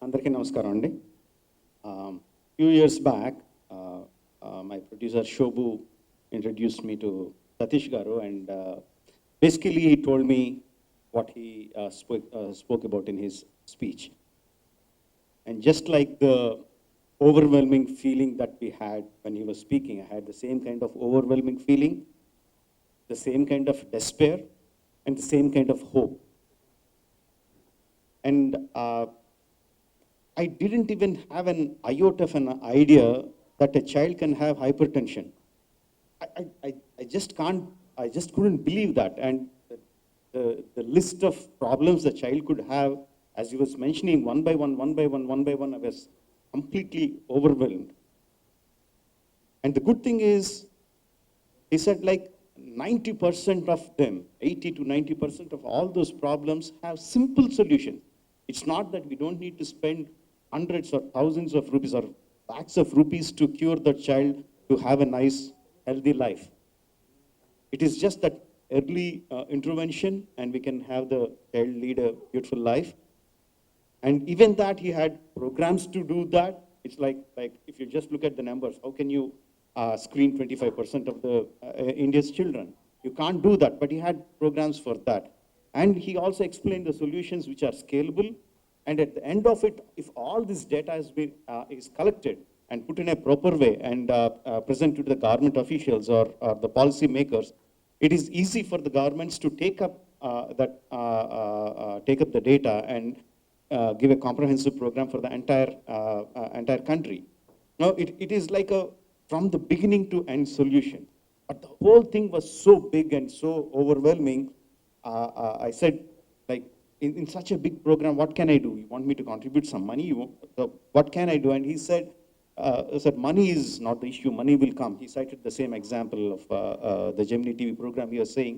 అందరికీ నమస్కారం అండి. Few years back, my producer Shobhu introduced me to Satish Garu, and basically he told me what he spoke about in his speech. And just like the overwhelming feeling that we had when he was speaking, I had the same kind of overwhelming feeling, the same kind of despair, and the same kind of hope. And I didn't even have an iota of an idea that a child can have hypertension. I just can't, I just couldn't believe that. And the list of problems the child could have, as he was mentioning one by one, I was completely overwhelmed. And the good thing is, he said like 90% of them, 80 to 90% of all those problems have simple solutions. It's not that we don't need to spend hundreds or thousands of rupees or lakhs of rupees to cure the child to have a nice, healthy life. It is just that early intervention, and we can have the child lead a beautiful life. And even that, he had programs to do that. It's like if you just look at the numbers, how can you screen 25% of the India's children? You can't do that, but he had programs for that. And he also explained the solutions which are scalable. And at the end of it, if all this data has been is collected and put in a proper way and presented to the government officials or the policy makers, it is easy for the governments to take up the data and give a comprehensive program for the entire country. Now, it is like a from the beginning to end solution. But the whole thing was so big and so overwhelming. I said, like, in such a big program, what can I do? You want me to contribute some money? What can I do? And he said, money is not the issue. Money will come. He cited the same example of the Gemini TV program. He was saying,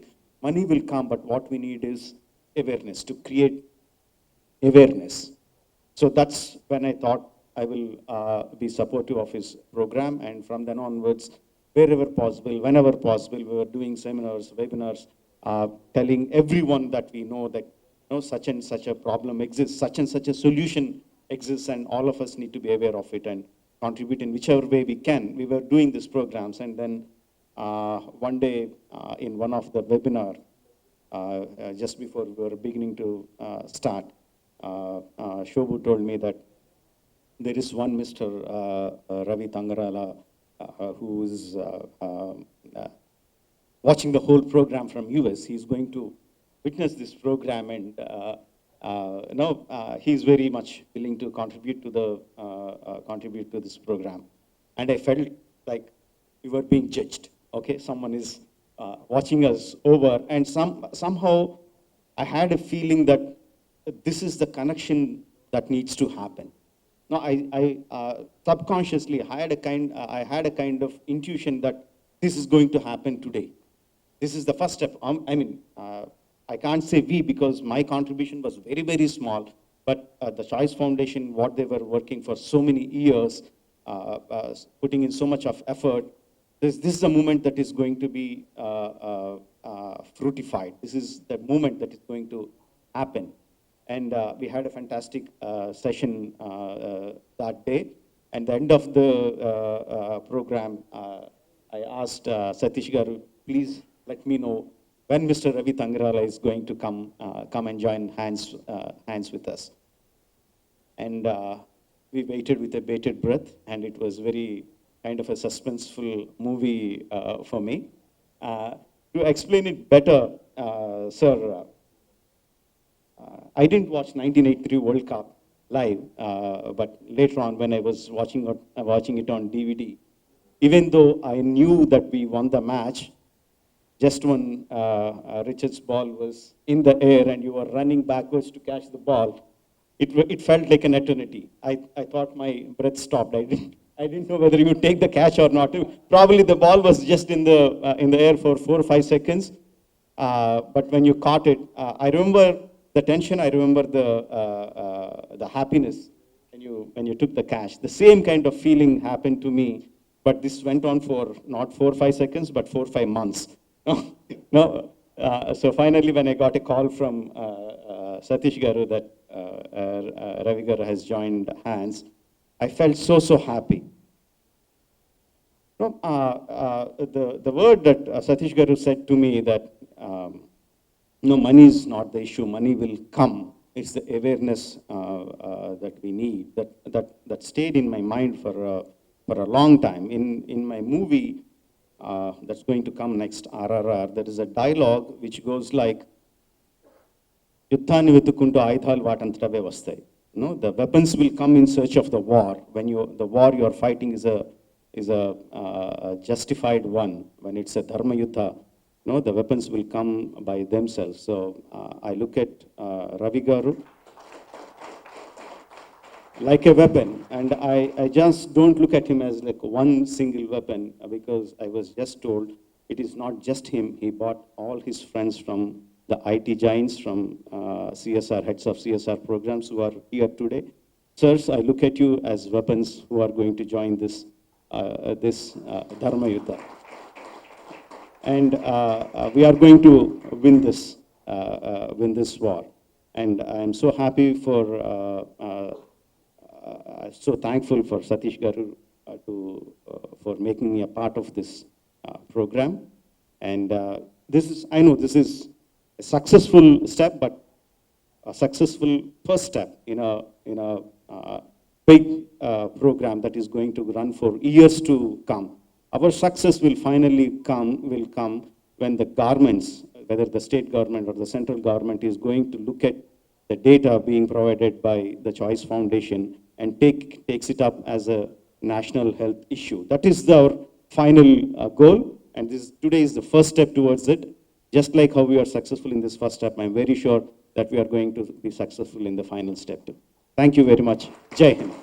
money will come, but what we need is awareness, to create awareness. So that's when I thought I will be supportive of his program. And from then onwards, wherever possible, whenever possible, we were doing seminars, webinars, telling everyone that we know that such and such a problem exists, such and such a solution exists, and all of us need to be aware of it and contribute in whichever way we can. We were doing these programs, and then one day in one of the webinar, just before we were beginning to start, Shobhu told me that there is one Mr. Ravi Tangarala who is watching the whole program from US. He's going to witness this program, and he's very much willing to contribute to this program. And I felt like we were being judged. Okay, someone is watching us over, and somehow I had a feeling that this is the connection that needs to happen. Now, I subconsciously I had a kind of intuition that this is going to happen today. This is the first step. I can't say we, because my contribution was very, very small, but the Choice Foundation, what they were working for so many years, putting in so much of effort, this is the moment that is going to be fruitified. This is the moment that is going to happen. And we had a fantastic session that day. And at the end of the program, I asked Satish Garu, please let me know when Mr. Ravi Tangarala is going to come and join hands with us. And we waited with a bated breath, and it was very kind of a suspenseful movie for me. To explain it better, sir, I didn't watch 1983 World Cup live, but later on when I was watching it on DVD, even though I knew that we won the match, just when Richard's ball was in the air and you were running backwards to catch the ball, it felt like an eternity. I thought my breath stopped. I didn't know whether you would take the catch or not. Probably the ball was just in the air for 4 or 5 seconds. But when you caught it, I remember the tension. I remember the happiness when you took the catch. The same kind of feeling happened to me, but this went on for not 4 or 5 seconds, but 4 or 5 months. So finally, when I got a call from Satish Garu that Ravi Garu has joined hands, I felt so happy. No, the word that Satish Garu said to me that no, money is not the issue. Money will come. It's the awareness that we need. That stayed in my mind for a long time. In my movie that's going to come next, RRR, there is a dialogue which goes like, యుద్ధాన్ని వెతుక్కుంటూ ఆయుధాలు వాటంతటవే వస్తాయి. No, the weapons will come in search of the war. When the war you are fighting is a justified one. When it's a dharma yuddha, no, the weapons will come by themselves. So I look at Ravi Garu like a weapon, and I just don't look at him as like one single weapon, because I was just told it is not just him. He bought all his friends from the IT giants, from CSR, heads of CSR programs who are here today. Sirs, I look at you as weapons who are going to join this Dharma Yuddha. And we are going to win this war. And I am so happy so thankful for Satish Garu for making me a part of this program. And I know this is a successful step, but a successful first step in a big program that is going to run for years to come. Our success will finally come when the governments, whether the state government or the central government, is going to look at the data being provided by the Choice Foundation and takes it up as a national health issue. That is our final goal, and today is the first step towards it. Just like how we are successful in this first step, I'm very sure that we are going to be successful in the final step too. Thank you very much. Jai Hind.